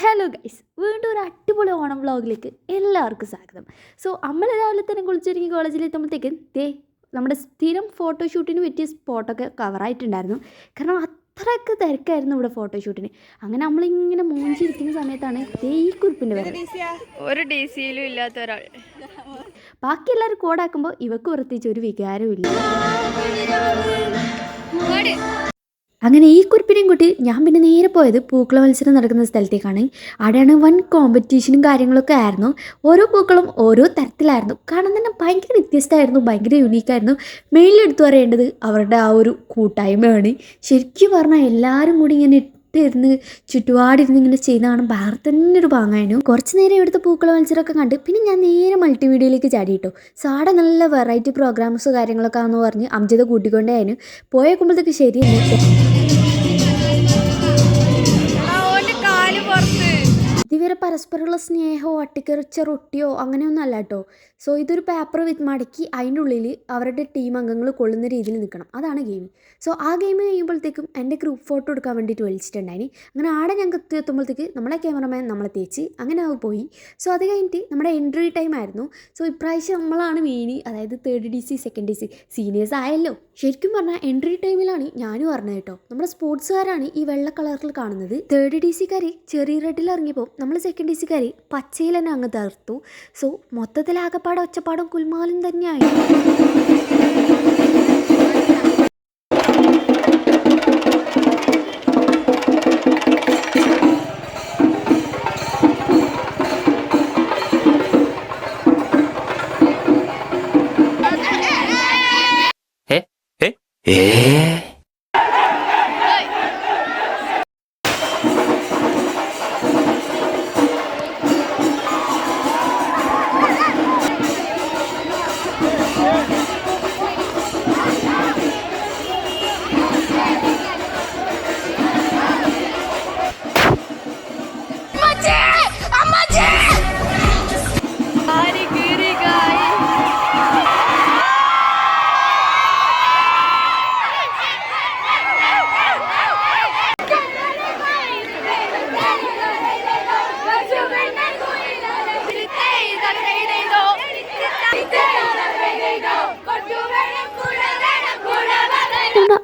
Hello guys, വീണ്ടും ഒരു അടിപൊളി ഓണം വ്ളോഗിലേക്ക് എല്ലാവർക്കും സ്വാഗതം. സോ നമ്മൾ രാവിലെ തന്നെ കുളിച്ചൊരുങ്ങി കോളേജിലെത്തുമ്പോഴത്തേക്കും നമ്മുടെ സ്ഥിരം ഫോട്ടോഷൂട്ടിന് പറ്റിയ സ്പോട്ടൊക്കെ കവറായിട്ടുണ്ടായിരുന്നു. കാരണം അത്രയൊക്കെ തിരക്കായിരുന്നു ഇവിടെ ഫോട്ടോഷൂട്ടിന്. അങ്ങനെ നമ്മളിങ്ങനെ മോഞ്ചിരിക്കുന്ന സമയത്താണ് ഈ കുറിപ്പിൻ്റെ വരെ ഒരു ഡി സിയിലും ഇല്ലാത്ത ഒരാൾ. ബാക്കി എല്ലാവരും കോഡാക്കുമ്പോൾ ഇവക്ക് പ്രത്യേകിച്ച് ഒരു വികാരവും ഇല്ല. അങ്ങനെ ഈ കുറിപ്പിനെയും കൂട്ടി ഞാൻ പിന്നെ നേരെ പോയത് പൂക്കള മത്സരം നടക്കുന്ന സ്ഥലത്തേക്കാണ്. അവിടെയാണ് വൻ കോമ്പറ്റീഷനും കാര്യങ്ങളൊക്കെ ആയിരുന്നു. ഓരോ പൂക്കളും ഓരോ തരത്തിലായിരുന്നു. കാണാൻ തന്നെ ഭയങ്കര വ്യത്യസ്തമായിരുന്നു, ഭയങ്കര യുണീക്കായിരുന്നു. മെയിലെടുത്ത് പറയേണ്ടത് അവരുടെ ആ ഒരു കൂട്ടായ്മയാണ്. ശരിക്കും പറഞ്ഞാൽ എല്ലാവരും കൂടി ഇങ്ങനെ ഇരുന്ന് ചുറ്റുപാടിരുന്ന് ഇങ്ങനെ ചെയ്യുന്നതാണ് വേറെ തന്നെ ഒരു ഭാഗമായിരുന്നു. കുറച്ച് നേരം ഇവിടുത്തെ പൂക്കള മത്സരമൊക്കെ കണ്ട് പിന്നെ ഞാൻ നേരെ മൾട്ടിമീഡിയയിലേക്ക് ചാടിയിട്ടു. സാടെ നല്ല വെറൈറ്റി പ്രോഗ്രാംസ് കാര്യങ്ങളൊക്കെ ആണെന്ന് പറഞ്ഞ് അംജിത കൂട്ടിക്കൊണ്ടേയായിരുന്നു. പോയേക്കുമ്പോഴത്തേക്ക് ശരിയല്ലേ ഇതുവരെ പരസ്പരമുള്ള സ്നേഹമോ അട്ടിക്കറിച്ച റൊട്ടിയോ അങ്ങനെയൊന്നും അല്ല കേട്ടോ. സോ ഇതൊരു പേപ്പർ മടക്കി അതിൻ്റെ ഉള്ളിൽ അവരുടെ ടീം അംഗങ്ങൾ കൊള്ളുന്ന രീതിയിൽ നിൽക്കണം, അതാണ് ഗെയിം. സോ ആ ഗെയിം കഴിയുമ്പോഴത്തേക്കും എൻ്റെ ഗ്രൂപ്പ് ഫോട്ടോ എടുക്കാൻ വേണ്ടിയിട്ട് വലിച്ചിട്ടുണ്ടായിന്. അങ്ങനെ ആടെ ഞങ്ങൾക്ക് എത്തുമ്പോഴത്തേക്ക് നമ്മളെ ക്യാമറമാൻ നമ്മളെ തേച്ച് അങ്ങനെ അത് പോയി. സോ അത് കഴിഞ്ഞിട്ട് നമ്മുടെ എൻട്രി ടൈം ആയിരുന്നു. സോ ഇപ്രാവശ്യം നമ്മളാണ് മെയിൻ, അതായത് third DC second DC seniors ആയല്ലോ. ശരിക്കും പറഞ്ഞാൽ എൻട്രി ടൈമിലാണ് ഞാനും പറഞ്ഞത് കേട്ടോ. നമ്മുടെ സ്പോർട്സുകാരാണ് ഈ വെള്ള കളറിൽ കാണുന്നത്. തേർഡ് DCക്കാർ ചെറിയ റെഡിൽ ഇറങ്ങിയപ്പോൾ നമ്മൾ സെക്കൻഡ് DCക്കാർ പച്ചയിൽ തന്നെ അങ്ങ് തകർത്തു. സോ മൊത്തത്തിലാകപ്പാട് ഒച്ചപ്പാടും കുൽമാലും തന്നെയായി.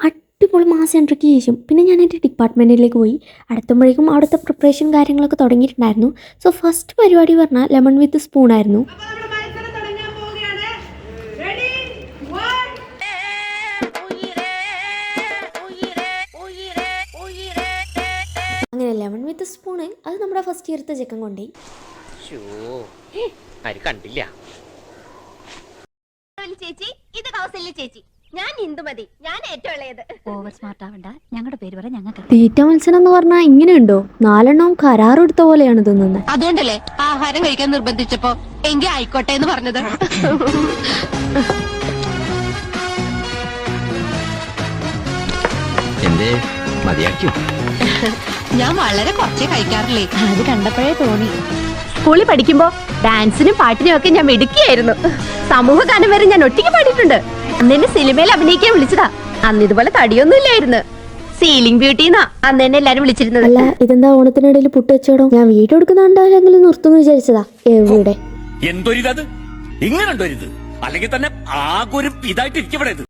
അടിപൊളി മാസം എൻട്രിക്ക് ശേഷം പിന്നെ ഞാൻ എൻ്റെ ഡിപ്പാർട്ട്മെൻറ്റിലേക്ക് പോയി. അടുത്തുമ്പോഴേക്കും അവിടുത്തെ പ്രിപ്പറേഷൻ കാര്യങ്ങളൊക്കെ തുടങ്ങിയിട്ടുണ്ടായിരുന്നു. സോ ഫസ്റ്റ് പരിപാടി പറഞ്ഞാൽ ലെമൺ വിത്ത് സ്പൂൺ ആയിരുന്നു. അങ്ങനെ ലെമൺ വിത്ത് സ്പൂണ് അത് നമ്മുടെ ഫസ്റ്റ് ഇയർത്തെ ചെക്കൻ കൊണ്ടേ കണ്ടില്ല. ചേച്ചി ഇത് കൗസല്യ ചേച്ചി, ഞാൻ ഇന്ദുമതി, ഞാൻ ഏറ്റവും ഇളയത്. ഓവർ സ്മാർട്ട് ആവണ്ട, ഞങ്ങളുടെ പേര് പറ. ഞങ്ങൾക്ക് തീറ്റ മത്സരം എന്ന് പറഞ്ഞാൽ ഇങ്ങനെയുണ്ടോ? 4 കരാറെടുത്ത പോലെയാണ് തിന്നുന്നത്. അതുകൊണ്ടല്ലേ ആഹാരം കഴിക്കാൻ നിർബന്ധിച്ചപ്പോ എങ്കിൽ ആയിക്കോട്ടെ എന്ന് പറഞ്ഞത്. ഞാൻ വളരെ കുറച്ചേ കഴിക്കാറില്ലേ, അത് കണ്ടപ്പോഴേ തോന്നി. സ്കൂളിൽ പഠിക്കുമ്പോ ഡാൻസിനും പാട്ടിനും ഒക്കെ ഞാൻ മിടുക്കിയായിരുന്നു. സമൂഹ ഗാനം വരെ ഞാൻ ഒറ്റയ്ക്ക് പാടിയിട്ടുണ്ട്. അന്ന് എന്നെ സിനിമയിൽ അഭിനയിക്കാൻ വിളിച്ചതാ. അന്ന് ഇതുപോലെ തടിയൊന്നും ഇല്ലായിരുന്നു. സീലിംഗ് ബ്യൂട്ടിന്നാ അന്ന് എന്നെ എല്ലാരും വിളിച്ചിരുന്നത്. അല്ല, ഇതെന്താ ഓണത്തിനിടയിൽ പുട്ട് വെച്ചോടോ? ഞാൻ വീഡിയോ എടുക്കുന്നുണ്ടെങ്കിലും നിർത്തുന്നു വിചാരിച്ചതാ. എവിടെ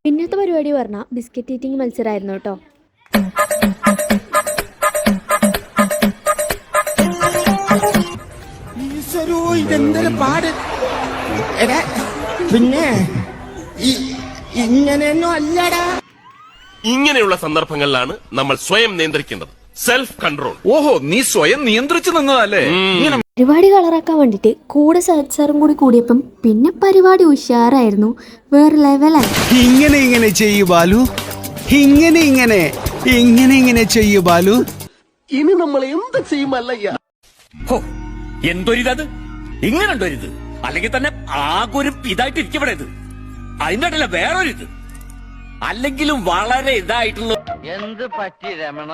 പിന്നത്തെ പരിപാടി പറഞ്ഞ ബിസ്ക്കറ്റ് ഈറ്റിംഗ് മത്സരമായിരുന്നു കേട്ടോ. പിന്നെ ഇങ്ങനെയൊന്നും അല്ലടാ. ഇങ്ങനെയുള്ള സന്ദർഭങ്ങളിലാണ് നമ്മൾ സ്വയം നിയന്ത്രിക്കേണ്ടത്. Self control. ഓഹോ, നീ സ്വയം നിയന്ത്രിച്ചു നിന്നതല്ലേ? പരിപാടി കളറാക്കാൻ വേണ്ടിട്ട് കൂടെ സാറും കൂടി കൂടിയപ്പം പിന്നെ പരിപാടി ഉഷാറായിരുന്നു, വേറെ ലെവലായി. ഇങ്ങനെ ചെയ്യൂ ബാലു, ഇങ്ങനെ ചെയ്യൂ ബാലു. ഇനി നമ്മൾ എന്ത് ചെയ്യുമല്ലയ്യ? എന്തൊരിത്, ഇങ്ങനെണ്ടൊരിത്, അല്ലെങ്കിൽ തന്നെ ആകെ ഒരു ഇതായിട്ട് ഇരിക്കപ്പെടരുത്. അതിന്റെ ഇടയില വേറൊരിത്, അല്ലെങ്കിലും വളരെ ഇതായിട്ടുള്ള. എന്ത് പറ്റി രമണ?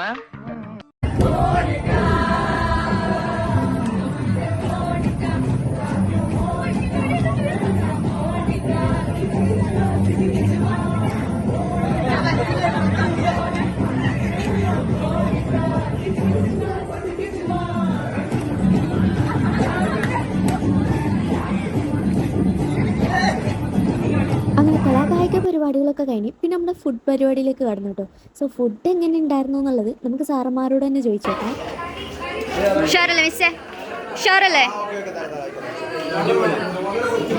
പരിപാടികളൊക്കെ കഴിഞ്ഞ് പിന്നെ നമ്മുടെ ഫുഡ് പരിപാടിയിലേക്ക് കടന്നു കേട്ടോ. സോ ഫുഡ് എങ്ങനെ ഉണ്ടായിരുന്നു എന്നുള്ളത് നമുക്ക് സാറന്മാരോട് തന്നെ ചോദിച്ചോക്കാം. ഉഷാറല്ലേ മിസ്സേ? ഉഷാറല്ലേ?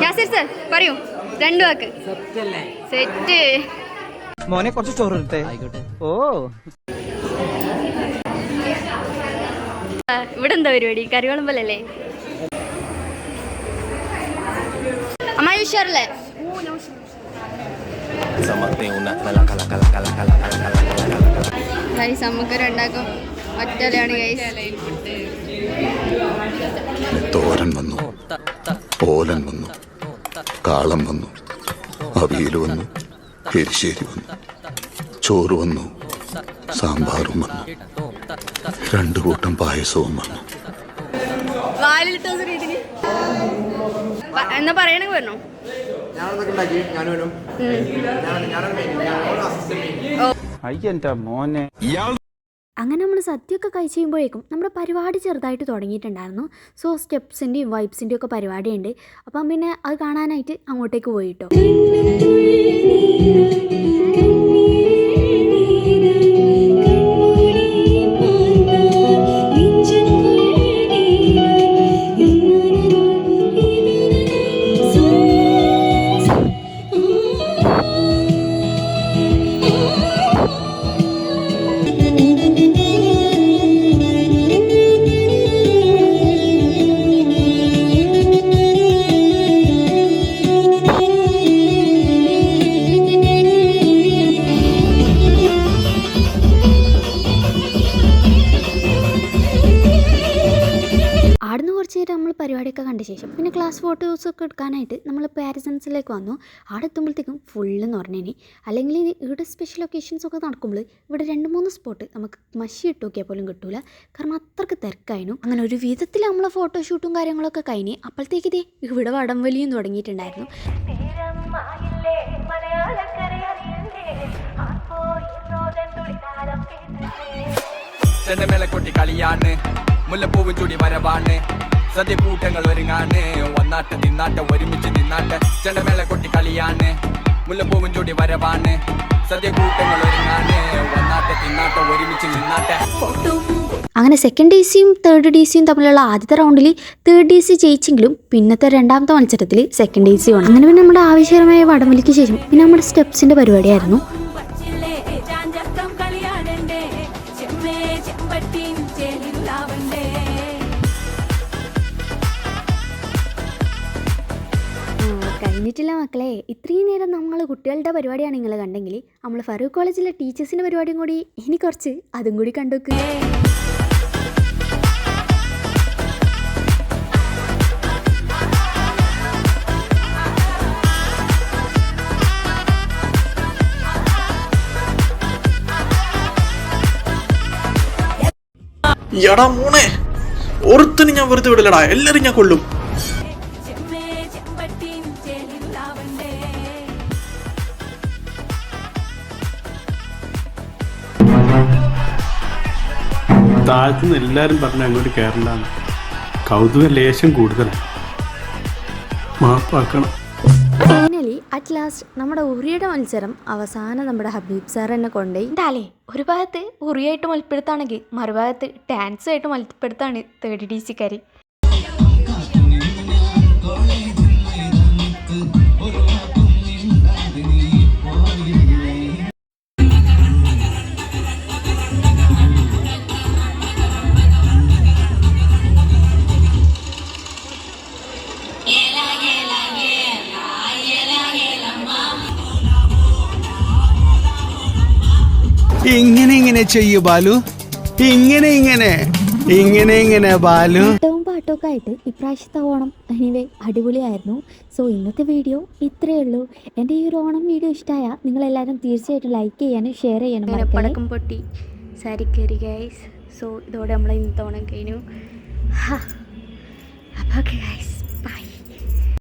യാസിർ സർ പറയൂ, 2 വാക്ക്. സെറ്റ്. മോനെ കുറച്ച് ചോറ് ഇട്ടേ. ഓ ഇവിടെ എന്താ പരിപാടി? കറിവളമ്പലല്ലേ? അമ്മായി ഉഷാറല്ലേ? ഗൈസ് നമുക്കൊരു ഉണ്ടാക്കും ഒറ്റയാണ് ഗൈസ്. തോരൻ വന്നു, ഓലൻ വന്നു, കാളം വന്നു, അവിയൽ വന്നു, എരിശ്ശേരി വന്നു, ചോറ് വന്നു, സാമ്പാറും വന്നു, 2 കൂട്ടം പായസവും വന്നു. എന്നാ പറയണെങ്കിൽ പറഞ്ഞോ. മോനെ അങ്ങനെ നമ്മൾ സദ്യയൊക്കെ കഴിച്ച് കഴിയുമ്പോഴേക്കും നമ്മുടെ പരിപാടി ചെറുതായിട്ട് തുടങ്ങിയിട്ടുണ്ടായിരുന്നു. സോ സ്റ്റെപ്സിൻ്റെയും വൈബ്സിൻ്റെയും ഒക്കെ പരിപാടിയുണ്ട്. അപ്പം പിന്നെ അത് കാണാനായിട്ട് അങ്ങോട്ടേക്ക് പോയിട്ടോ. ആടുന്ന് കുറച്ച് നേരം നമ്മൾ പരിപാടിയൊക്കെ കണ്ട ശേഷം പിന്നെ ക്ലാസ് ഫോട്ടോസൊക്കെ എടുക്കാനായിട്ട് നമ്മൾ പാരസൺസിലേക്ക് വന്നു. അവിടെ എത്തുമ്പോഴത്തേക്കും ഫുള്ളെന്ന് പറഞ്ഞേനെ. അല്ലെങ്കിൽ ഇവിടെ സ്പെഷ്യൽ ഒക്കേഷൻസ് ഒക്കെ നടക്കുമ്പോൾ ഇവിടെ 2-3 സ്പോട്ട് നമുക്ക് മഷി ഇട്ട് നോക്കിയാൽ പോലും കിട്ടൂല. കാരണം അത്രയ്ക്ക് തിരക്കായിരുന്നു. അങ്ങനെ ഒരു വിധത്തിൽ നമ്മളെ ഫോട്ടോഷൂട്ടും കാര്യങ്ങളൊക്കെ കഴിഞ്ഞ് അപ്പോഴത്തേക്ക് ഇതേ ഇവിടെ വടംവലിയും തുടങ്ങിയിട്ടുണ്ടായിരുന്നു. ചെണ്ടമേളക്കൊട്ടി കളിയാണ്, മുല്ലപ്പൂവും ചൂടി വരവാണ്, സദ്യ കൂട്ടങ്ങൾ ഒരുങ്ങാണ്, വന്നാട്ട് നിന്നാട്ട് ഒരുമിച്ച് നിന്നാട്ട്. ചെണ്ടമേളക്കൊട്ടി കളിയാണ്, മുല്ലപ്പൂവും ചൂടി വരവാണ്, സദ്യ കൂട്ടങ്ങൾ ഒരുങ്ങാണ്, വന്നാട്ട് നിന്നാട്ട് ഒരുമിച്ച് നിന്നാട്ട്. അങ്ങനെ സെക്കൻഡ് ഡി സിയും തേർഡ് ഡി സിയും തമ്മിലുള്ള ആദ്യത്തെ റൗണ്ടിൽ തേർഡ് ഡി സി ജയിച്ചെങ്കിലും പിന്നത്തെ 2ാമത്തെ മത്സരത്തിൽ സെക്കൻഡ് ഡി സി ആണ്. അങ്ങനെ പിന്നെ നമ്മുടെ ആവശ്യകരമായ വടംവലിക്ക് ശേഷം പിന്നെ നമ്മുടെ സ്റ്റെപ്സിൻ്റെ പരിപാടിയായിരുന്നു. കഴിഞ്ഞിട്ടില്ല മക്കളെ. ഇത്രയും നേരം നമ്മൾ കുട്ടികളുടെ പരിപാടിയാണ് നിങ്ങൾ കണ്ടെങ്കിൽ നമ്മൾ ഫറൂഖ് കോളേജിലെ ടീച്ചേഴ്സിൻ്റെ പരിപാടിയും കൂടി ഇനി കുറച്ച് അതും കൂടി കണ്ടുവെക്കുക. എടാ മോനെ, ഒരുത്തന് ഞാൻ വെറുതെ വിടില്ലടാ, എല്ലാരും ഞാൻ കൊള്ളും. താഴത്തുനിന്ന് എല്ലാരും പറഞ്ഞ അങ്ങോട്ട് കയറണ്ടാന്ന്. കൗതുക ലേശം കൂടുതലാണ്, മാപ്പാക്കണം. ഫൈനലി അറ്റ് ലാസ്റ്റ് നമ്മുടെ ഉറിയുടെ മത്സരം അവസാനം നമ്മുടെ ഹബീബ് സാർ എന്നെ കൊണ്ടുപോയി. എന്താലേ ഒരു ഭാഗത്ത് ഉറിയായിട്ട് മത്സരപ്പെടുത്താണെങ്കിൽ മറുഭാഗത്ത് ഡാൻസ് ആയിട്ട് മത്സരപ്പെടുത്താണ് തേർഡ് ഡി സിക്കാർ. ഇങ്ങനെ ചെയ്യൂ ബാലു, ഇങ്ങനെ ബാലു. പാട്ടവും പാട്ടൊക്കെ ആയിട്ട് ഇപ്രാവശ്യത്തെ ഓണം എനിവേ അടിപൊളിയായിരുന്നു. സോ ഇന്നത്തെ വീഡിയോ ഇത്രയേ ഉള്ളൂ. എൻ്റെ ഈ ഒരു ഓണം വീഡിയോ ഇഷ്ടമായ നിങ്ങളെല്ലാവരും തീർച്ചയായിട്ടും ലൈക്ക് ചെയ്യാനും ഷെയർ ചെയ്യാനും. പടക്കം പൊട്ടി സാരി കയറി ഗൈസ്. സോ ഇതോടെ നമ്മൾ ഇന്നത്തെ ഓണം കഴിഞ്ഞു. അപ്പോൾ ഓക്കെ ഗൈസ്.